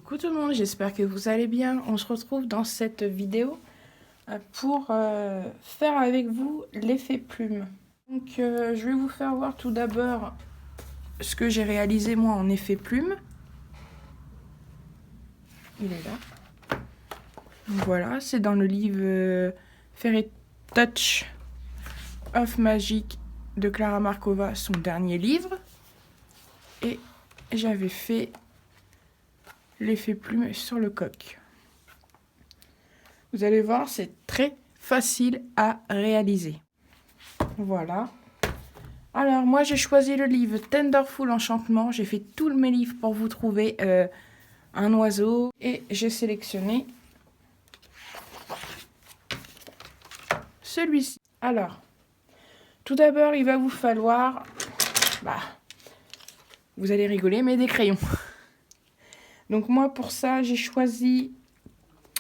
Coucou tout le monde, j'espère que vous allez bien. On se retrouve dans cette vidéo pour faire avec vous l'effet plume. Donc je vais vous faire voir tout d'abord ce que j'ai réalisé moi en effet plume. Il est là. Donc, voilà, c'est dans le livre Fairy Touch of Magic de Clara Markova, son dernier livre. Et j'avais fait l'effet plume sur le coq. Vous allez voir, c'est très facile à réaliser. Voilà. Alors, moi, j'ai choisi le livre Tenderful Enchantement. J'ai fait tous mes livres pour vous trouver un oiseau. Et j'ai sélectionné celui-ci. Alors, tout d'abord, il va vous falloir... vous allez rigoler, mais des crayons. Donc, moi, pour ça, j'ai choisi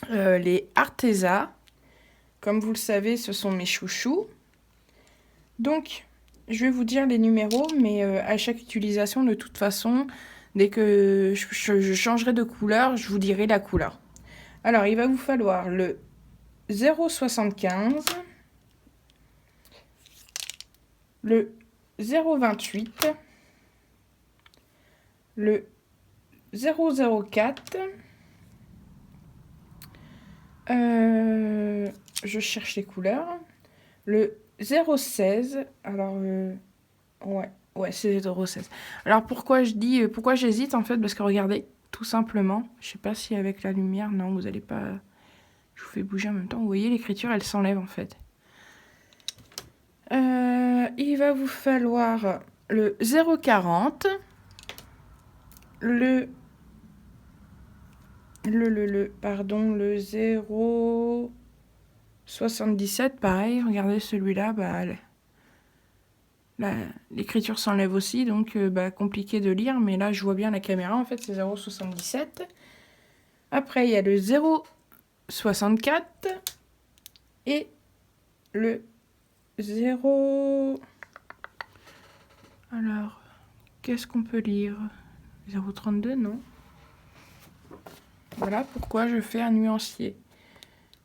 les Arteza. Comme vous le savez, ce sont mes chouchous. Donc, je vais vous dire les numéros, mais à chaque utilisation, de toute façon, dès que je changerai de couleur, je vous dirai la couleur. Alors, il va vous falloir le 0,75, le 0,28, le 0,04, je cherche les couleurs, le 0,16, alors ouais c'est 0,16. Alors pourquoi j'hésite en fait, parce que regardez, tout simplement, je sais pas si avec la lumière, non vous allez pas, je vous fais bouger en même temps, vous voyez l'écriture elle s'enlève en fait. Il va vous falloir le 0,40, le 0,77, pareil, regardez celui-là, l'écriture s'enlève aussi, donc compliqué de lire, mais là je vois bien la caméra, en fait c'est 0,77. Après il y a le 0,64 et le 0... Alors, qu'est-ce qu'on peut lire? 0,32, non? Voilà pourquoi je fais un nuancier.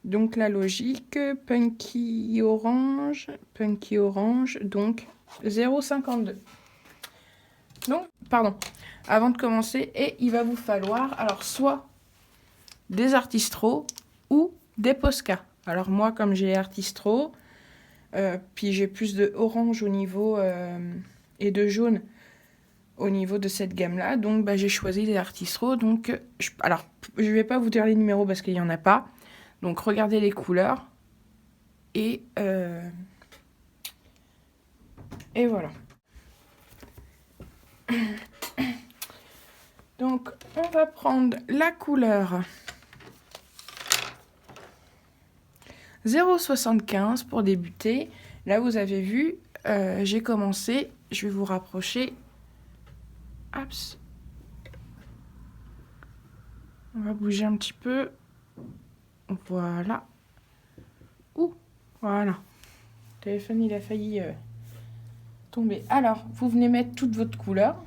Donc la logique, punky orange, donc 0,52. Donc, pardon, avant de commencer, et il va vous falloir, alors soit des Artistro ou des Posca. Alors moi, comme j'ai Artistro, puis j'ai plus de orange au niveau et de jaune au niveau de cette gamme-là, donc j'ai choisi les Artistro. Donc, alors, je vais pas vous dire les numéros parce qu'il n'y en a pas. Donc, regardez les couleurs. Et voilà. Donc, on va prendre la couleur 0,75 pour débuter. Là, vous avez vu, j'ai commencé. Je vais vous rapprocher. Hop. On va bouger un petit peu. Voilà. Ouh, voilà. Le téléphone, il a failli tomber. Alors, vous venez mettre toute votre couleur.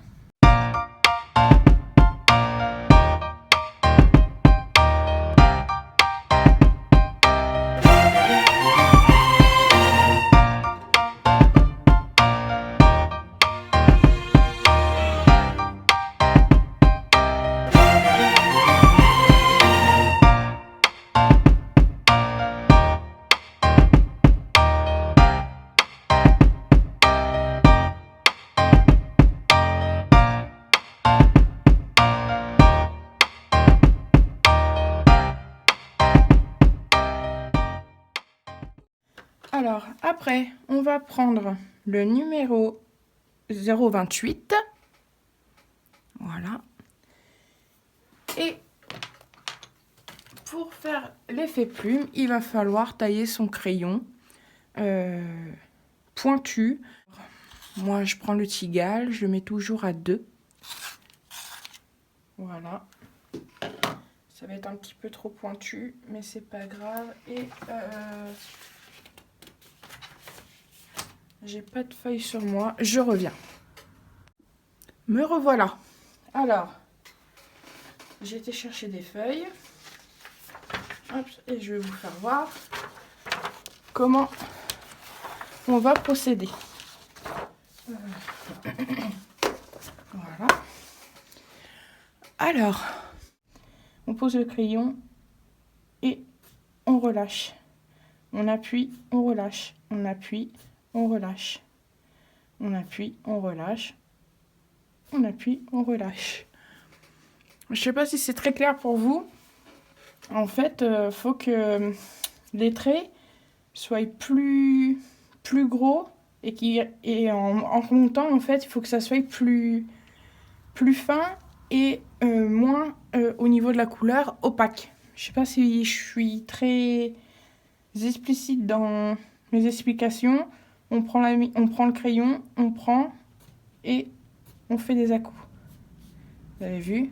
Alors, après, on va prendre le numéro 0,28. Voilà. Et pour faire l'effet plume, il va falloir tailler son crayon pointu. Moi, je prends le Tigal, je le mets toujours à 2. Voilà. Ça va être un petit peu trop pointu, mais c'est pas grave. Et j'ai pas de feuille sur moi, je reviens. Me revoilà. Alors, j'ai été chercher des feuilles. Hop, et je vais vous faire voir comment on va procéder. Voilà. Alors, on pose le crayon et on relâche. On appuie, on relâche. On appuie, on relâche. On appuie, on relâche. On appuie, on relâche. Je ne sais pas si c'est très clair pour vous. En fait, faut que les traits soient plus gros et en remontant, en fait, il faut que ça soit plus fin et moins au niveau de la couleur opaque. Je sais pas si je suis très explicite dans mes explications. On prend le crayon, on prend et on fait des à-coups. Vous avez vu?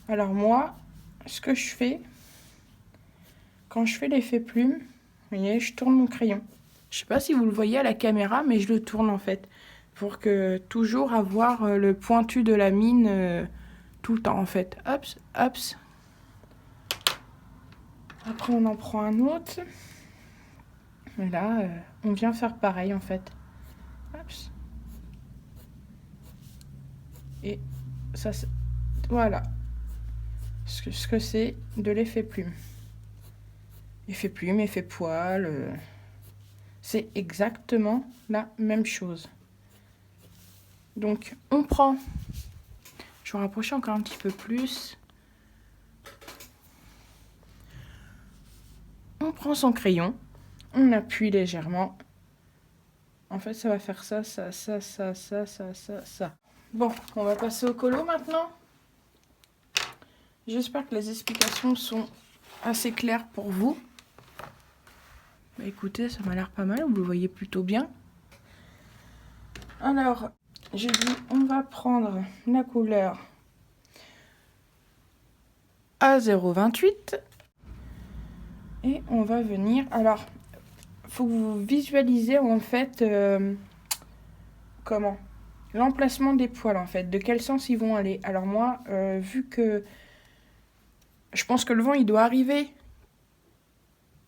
Alors moi, ce que je fais, quand je fais l'effet plume, vous voyez, je tourne mon crayon. Je sais pas si vous le voyez à la caméra, mais je le tourne en fait. Pour que toujours avoir le pointu de la mine tout le temps en fait. Hop, hop. Après on en prend un autre. Et là, on vient faire pareil en fait. Hop. Et ça, voilà. Ce que c'est de l'effet plume. Effet plume, effet poil. C'est exactement la même chose. Donc, on prend... Je vais rapprocher encore un petit peu plus. On prend son crayon. On appuie légèrement. En fait, ça va faire ça, ça, ça, ça, ça, ça, ça, ça. Bon, on va passer au colo maintenant. J'espère que les explications sont assez claires pour vous. Bah, écoutez, ça m'a l'air pas mal, vous le voyez plutôt bien. Alors, j'ai dit, on va prendre la couleur A028 et on va venir. Alors, faut que vous visualisez en fait comment l'emplacement des poils en fait, de quel sens ils vont aller. Alors moi, vu que je pense que le vent il doit arriver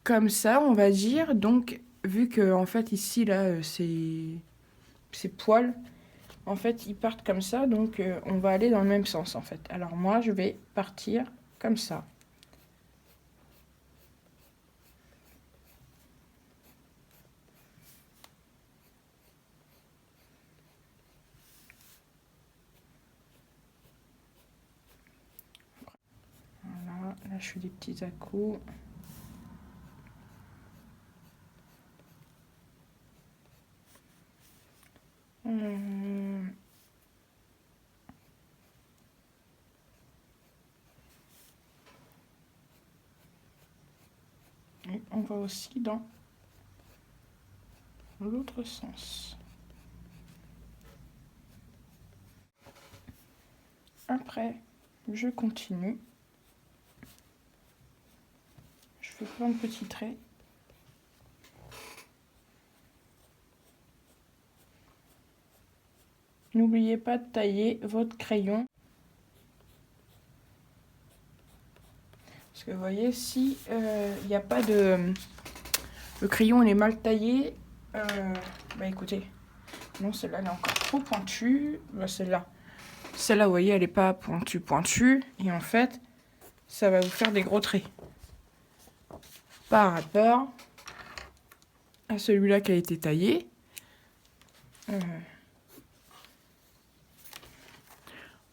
comme ça, on va dire. Donc, vu que en fait ici là, ces poils, en fait, ils partent comme ça, donc on va aller dans le même sens en fait. Alors moi, je vais partir comme ça. Voilà, là je fais des petits à-coups. Et on va aussi dans l'autre sens. Après, je continue. Je fais plein de petits traits. N'oubliez pas de tailler votre crayon. Parce que vous voyez, si il n'y a pas de... Le crayon il est mal taillé, bah écoutez, non celle-là elle est encore trop pointue, bah celle-là, vous voyez elle n'est pas pointue, et en fait ça va vous faire des gros traits. Par rapport à celui-là qui a été taillé,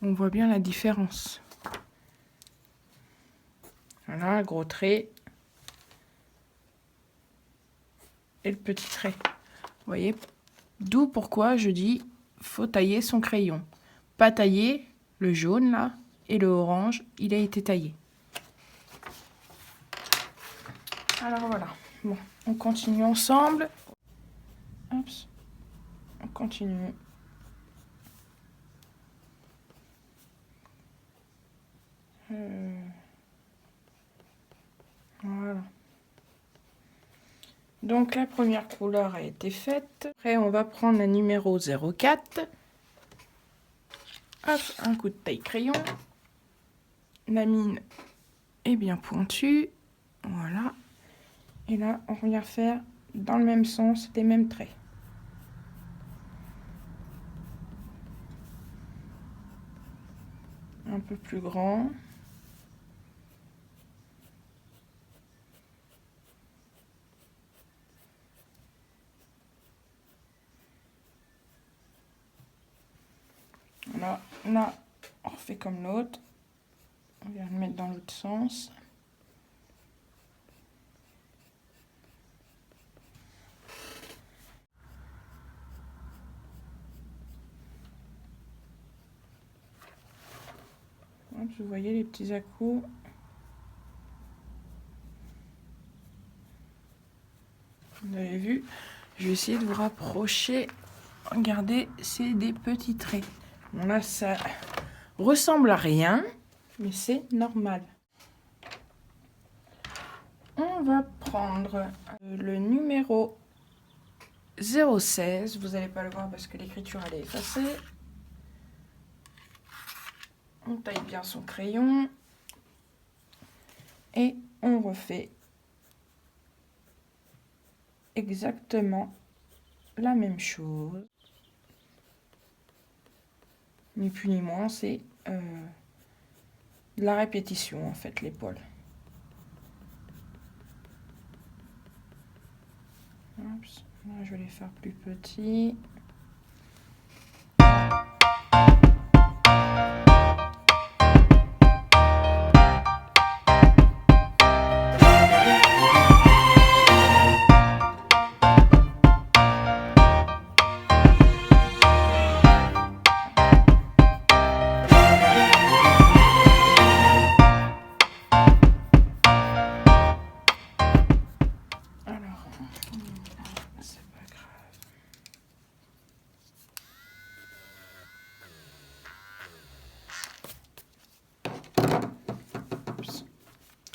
on voit bien la différence. Voilà, gros trait. Et le petit trait. Vous voyez? D'où pourquoi je dis faut tailler son crayon. Pas tailler le jaune là et le orange, il a été taillé. Alors voilà. Bon, on continue ensemble. Hop. On continue. Voilà. Donc la première couleur a été faite. Après on va prendre la numéro 04. Hop, un coup de taille-crayon. La mine est bien pointue. Voilà. Et là, on vient faire dans le même sens les mêmes traits. Un peu plus grand. Voilà. Là, on refait comme l'autre. On vient le mettre dans l'autre sens. Hop, vous voyez les petits à-coups. Vous avez vu, je vais essayer de vous rapprocher. Regardez, c'est des petits traits. Bon là, ça ressemble à rien, mais c'est normal. On va prendre le numéro 016. Vous n'allez pas le voir parce que l'écriture elle est effacée. On taille bien son crayon. Et on refait exactement la même chose. Ni plus ni moins, c'est de la répétition en fait, l'épaule. Là, je vais les faire plus petits.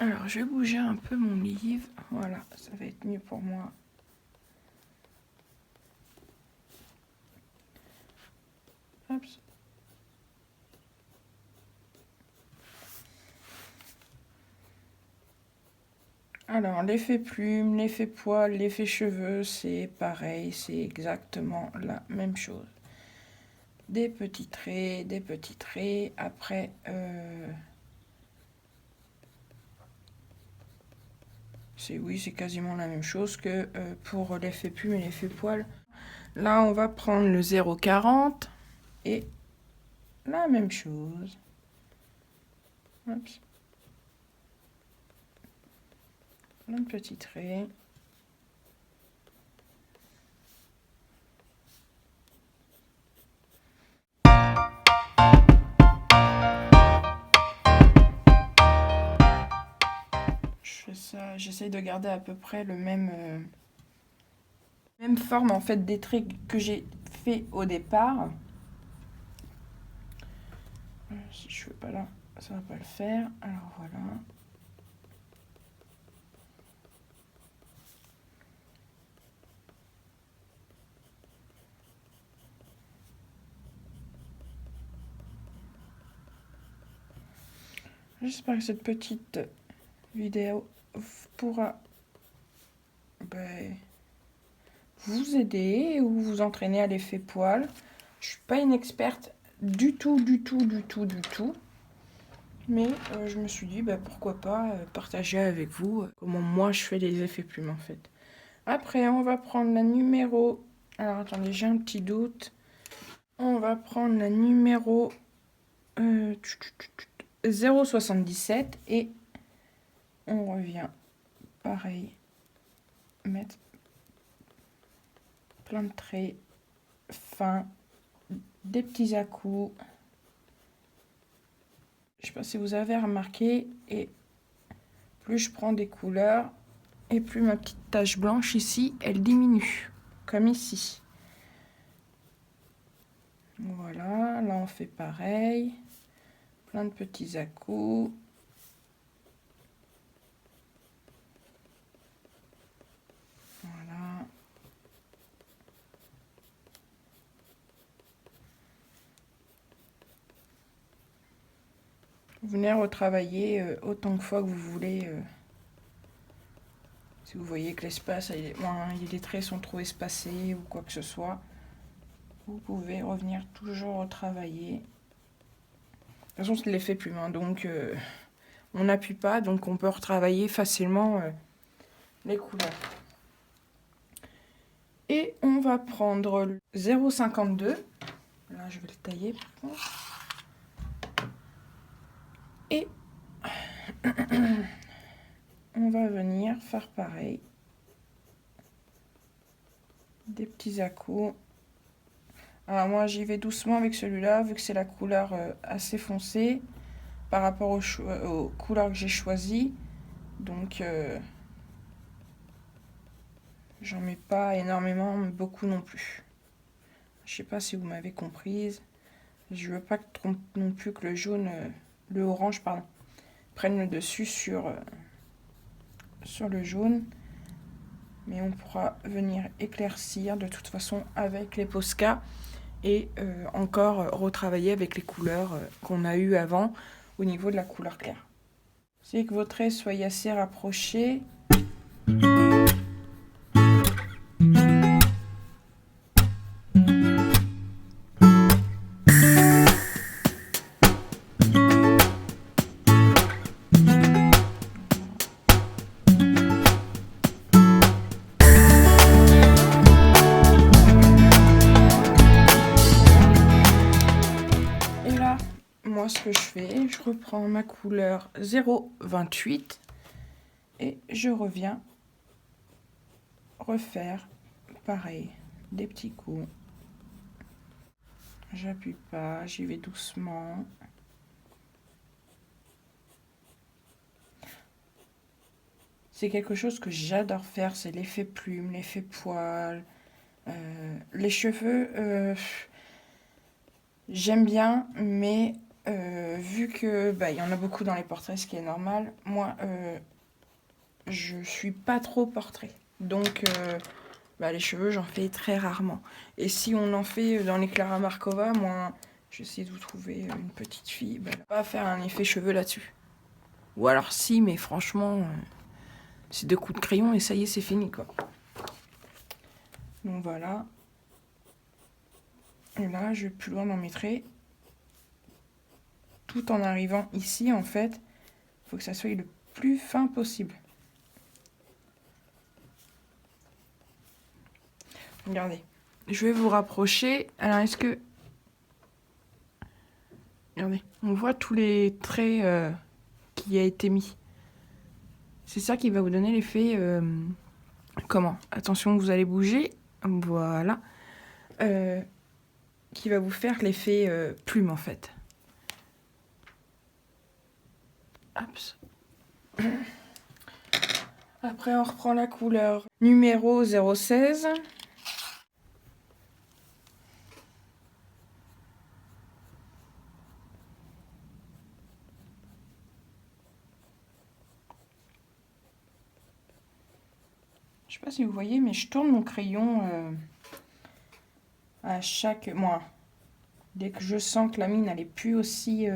Alors, je vais bouger un peu mon livre. Voilà, ça va être mieux pour moi. Hop. Alors, l'effet plume, l'effet poil, l'effet cheveux, c'est pareil, c'est exactement la même chose. Des petits traits, des petits traits. Après, c'est quasiment la même chose que pour l'effet plume et l'effet poil. Là, on va prendre le 0,40 et la même chose. Hop. Plein de petits traits. Je fais ça, j'essaye de garder à peu près le même forme en fait des traits que j'ai fait au départ. Si je fais pas là, ça va pas le faire. Alors voilà. J'espère que cette petite vidéo pourra vous aider ou vous entraîner à l'effet poil. Je suis pas une experte du tout. Mais je me suis dit, pourquoi pas partager avec vous comment moi je fais les effets plumes en fait. Après, on va prendre la numéro... Alors, attendez, j'ai un petit doute. On va prendre la numéro 0,77 et on revient, pareil, mettre plein de traits fins, des petits à-coups. Je sais pas si vous avez remarqué, et plus je prends des couleurs, et plus ma petite tache blanche ici, elle diminue, comme ici. Voilà, là on fait pareil, plein de petits à-coups. Vous venez retravailler autant de fois que vous voulez. Si vous voyez que l'espace, les traits sont trop espacés ou quoi que ce soit, vous pouvez revenir toujours retravailler. De toute façon, c'est l'effet plume, hein, donc on n'appuie pas, donc on peut retravailler facilement les couleurs. Et on va prendre le 0,52. Là, je vais le tailler par contre. Et on va venir faire pareil. Des petits à-coups. Alors moi, j'y vais doucement avec celui-là, vu que c'est la couleur assez foncée par rapport aux couleurs que j'ai choisies. Donc, j'en mets pas énormément, mais beaucoup non plus. Je sais pas si vous m'avez comprise. Je veux pas non plus que le jaune, le orange, pardon, prenne le dessus sur le jaune. Mais on pourra venir éclaircir de toute façon avec les Posca et encore retravailler avec les couleurs qu'on a eues avant au niveau de la couleur claire. C'est que vos traits soient assez rapprochés. Moi, ce que je fais, je reprends ma couleur 0,28 et je reviens refaire pareil, des petits coups. J'appuie pas, j'y vais doucement. C'est quelque chose que j'adore faire, c'est l'effet plume, l'effet poil. Les cheveux, j'aime bien, mais vu que il y en a beaucoup dans les portraits, ce qui est normal, moi je suis pas trop portrait. Donc les cheveux, j'en fais très rarement. Et si on en fait dans les Clara Markova, moi j'essaie de vous trouver une petite fille, pas faire un effet cheveux là-dessus. Ou alors si, mais franchement, c'est 2 coups de crayon et ça y est, c'est fini quoi. Donc voilà. Et là, je vais plus loin dans mes traits. Tout en arrivant ici, en fait, il faut que ça soit le plus fin possible. Regardez. Je vais vous rapprocher. Alors, est-ce que... Regardez. On voit tous les traits qui a été mis. C'est ça qui va vous donner l'effet... Comment? Attention, vous allez bouger. Voilà. Qui va vous faire l'effet plume, en fait. Hop. Après, on reprend la couleur numéro 016. Je sais pas si vous voyez, mais je tourne mon crayon à chaque mois. Dès que je sens que la mine elle est plus aussi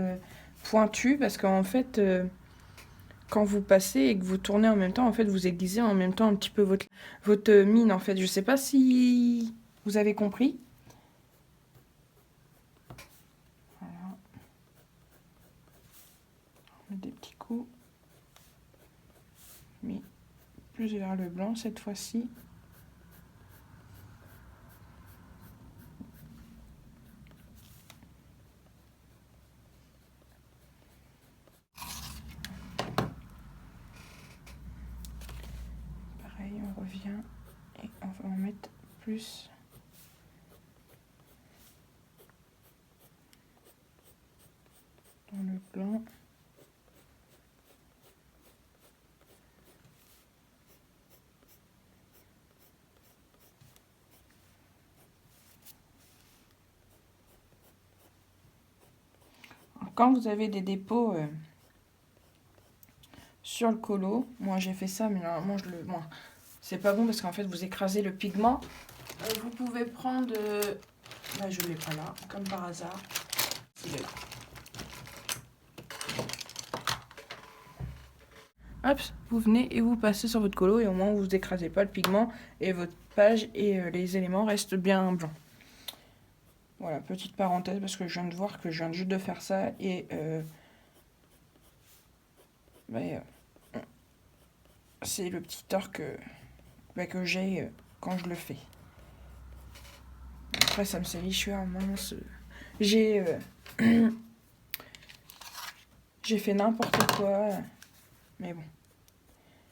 pointue, parce qu'en fait, quand vous passez et que vous tournez en même temps, en fait, vous aiguisez en même temps un petit peu votre mine, en fait. Je sais pas si vous avez compris. Voilà. Des petits coups. Mais plus vers le blanc cette fois-ci. Pareil, on revient et on va en mettre plus. Dans le blanc. Quand vous avez des dépôts sur le colo, moi j'ai fait ça, mais normalement c'est pas bon parce qu'en fait vous écrasez le pigment. Vous pouvez prendre, je l'ai pas là, comme par hasard. Il est là. hop, vous venez et vous passez sur votre colo et au moins vous n'écrasez pas le pigment et votre page et les éléments restent bien blancs. Voilà, petite parenthèse parce que je viens de voir que je viens juste de faire ça et c'est le petit tort que j'ai quand je le fais. Après ça me salit, je suis mince. J'ai fait n'importe quoi, mais bon.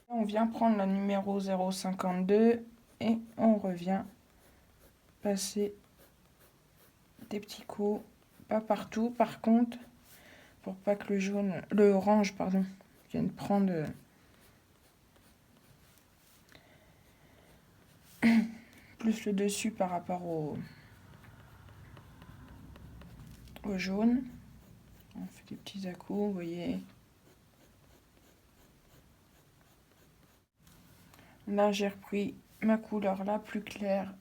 On vient prendre la numéro 052 et on revient passer des petits coups, pas partout par contre, pour pas que le orange pardon, vienne prendre plus le dessus par rapport au jaune. On fait des petits à-coups, vous voyez. Là, j'ai repris ma couleur la plus claire,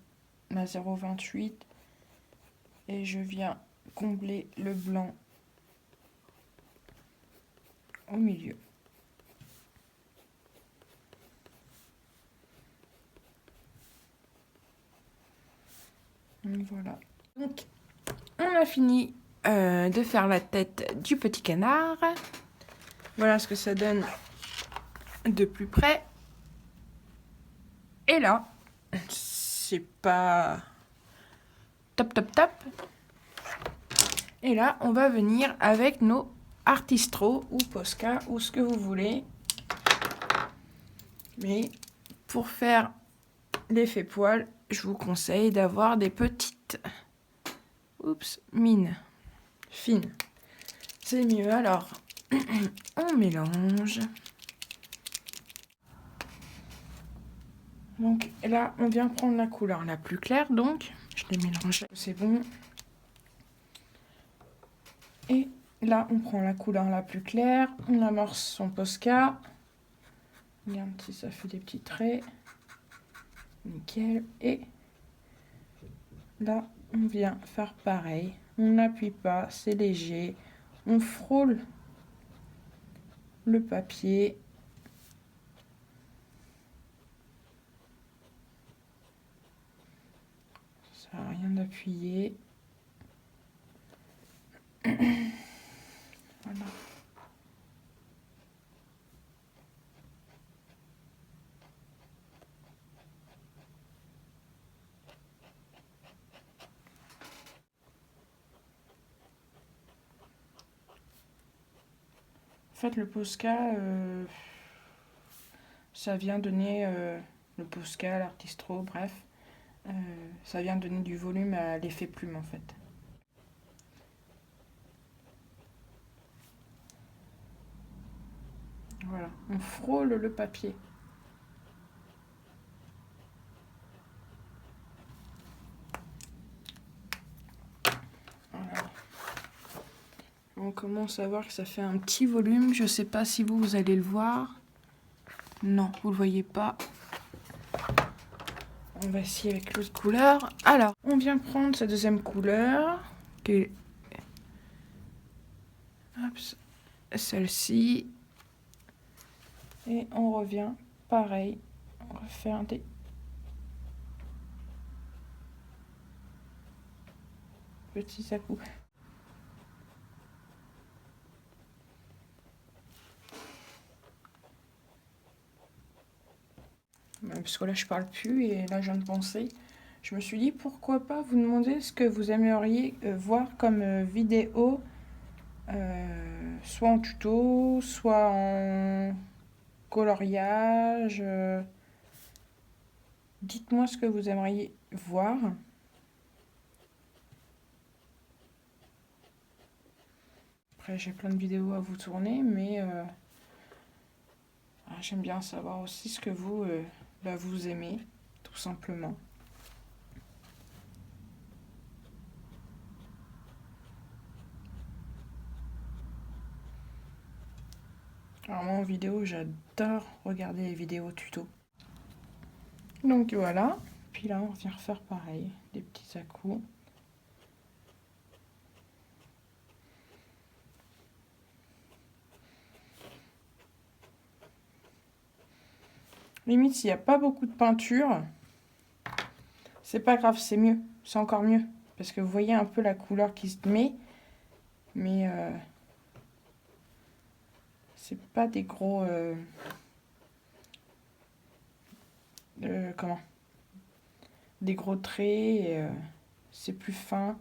la 028, et je viens combler le blanc au milieu. Donc, voilà. Donc, on a fini de faire la tête du petit canard. Voilà ce que ça donne de plus près. Et là, c'est pas top top top. Et là, on va venir avec nos Artistro ou Posca ou ce que vous voulez. Mais pour faire l'effet poil, je vous conseille d'avoir des petites mines fines. C'est mieux. Alors, on mélange. Donc là, on vient prendre la couleur la plus claire. Donc, je les mélange. C'est bon. Et là, on prend la couleur la plus claire. On amorce son Posca. Regarde si ça fait des petits traits. Nickel. Et là, on vient faire pareil. On n'appuie pas, c'est léger. On frôle le papier. Ça n'a rien d'appuyer. Voilà. En fait, le Posca, ça vient donner, le Posca, l'Artistro, bref, ça vient donner du volume à l'effet plume en fait. Voilà, on frôle le papier. Voilà. On commence à voir que ça fait un petit volume. Je sais pas si vous allez le voir. Non, vous le voyez pas. On va essayer avec l'autre couleur. Alors, on vient prendre sa deuxième couleur, qui est celle-ci. Et on revient, pareil, on va faire des petits à-coups. Parce que là, je parle plus et là, je viens de penser. Je me suis dit, pourquoi pas vous demander ce que vous aimeriez voir comme vidéo, soit en tuto, soit en coloriage. Dites-moi ce que vous aimeriez voir. Après, j'ai plein de vidéos à vous tourner, mais j'aime bien savoir aussi ce que vous, vous aimez, tout simplement. Alors moi en vidéo, j'adore regarder les vidéos tuto. Donc voilà, puis là on vient refaire pareil, des petits à-coups. Limite, s'il n'y a pas beaucoup de peinture, c'est pas grave, c'est mieux. C'est encore mieux. Parce que vous voyez un peu la couleur qui se met. Mais c'est pas des gros... comment? Des gros traits. C'est plus fin.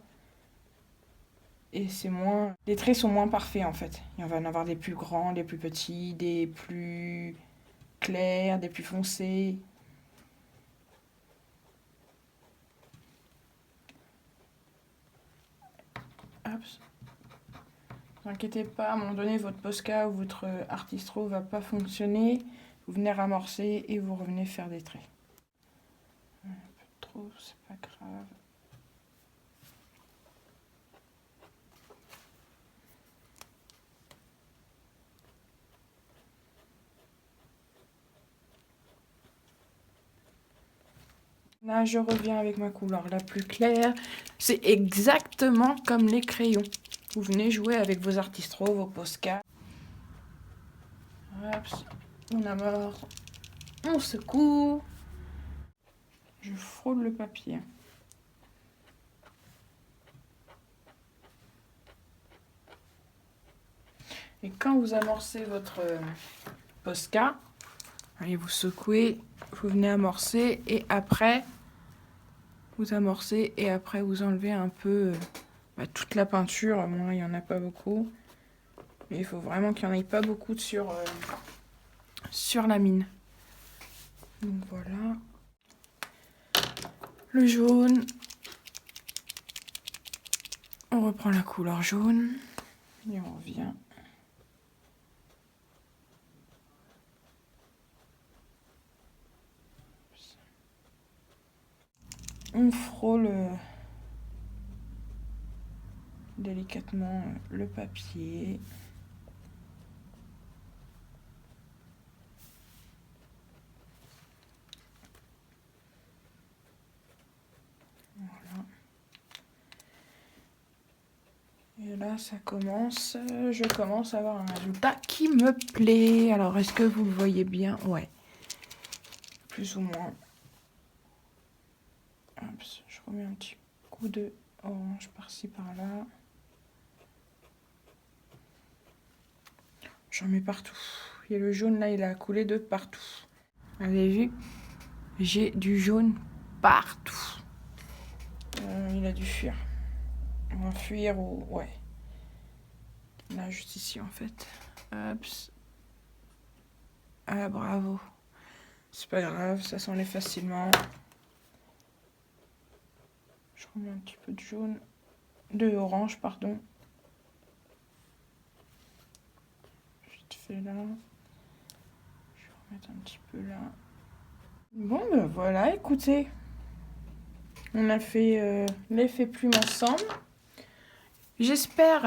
Et c'est moins... Les traits sont moins parfaits en fait. Il va y en avoir des plus grands, des plus petits, des plus clairs, des plus foncés. Hop. Ne vous inquiétez pas, à un moment donné, votre Posca ou votre Artistro va pas fonctionner. Vous venez ramorcer et vous revenez faire des traits. Un peu trop, c'est pas grave. Là, je reviens avec ma couleur la plus claire. C'est exactement comme les crayons. Vous venez jouer avec vos Artistro, vos Posca. Hop, on amorce, on secoue. Je frôle le papier. Et quand vous amorcez votre Posca, allez, vous secouez, vous venez amorcer et après vous amorcez et après vous enlevez un peu toute la peinture. Moi, il n'y en a pas beaucoup. Mais il faut vraiment qu'il n'y en ait pas beaucoup sur la mine. Donc voilà. Le jaune. On reprend la couleur jaune. Et on revient. On frôle délicatement le papier. Voilà. Et là, ça commence. Je commence à avoir un résultat qui me plaît. Alors, est-ce que vous le voyez bien? Ouais. Plus ou moins. Hop, je remets un petit coup de orange par-ci par-là. J'en mets partout. Et le jaune là, il a coulé de partout. Vous avez vu? J'ai du jaune partout. Il a dû fuir. On va fuir ou... Ouais. Là, juste ici en fait. Hop. Ah, bravo. C'est pas grave, ça s'enlève facilement. Je remets un petit peu de jaune. De orange, pardon. Vite fait là. Je vais remettre un petit peu là. Bon, ben voilà, écoutez. On a fait l'effet plume ensemble. J'espère...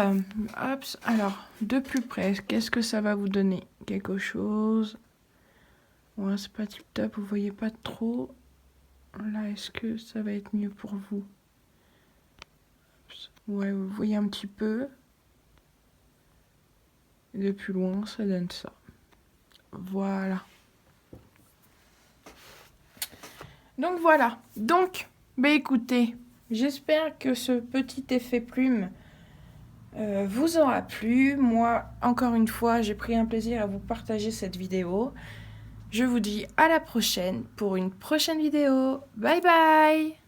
hop, alors, de plus près, qu'est-ce que ça va vous donner? Quelque chose... Ouais, c'est pas tip top, vous voyez pas trop. Là, est-ce que ça va être mieux pour vous? Ouais, vous voyez un petit peu. Et de plus loin, ça donne ça. Voilà. Donc voilà. Donc, bah écoutez, j'espère que ce petit effet plume vous aura plu. Moi, encore une fois, j'ai pris un plaisir à vous partager cette vidéo. Je vous dis à la prochaine pour une prochaine vidéo. Bye bye!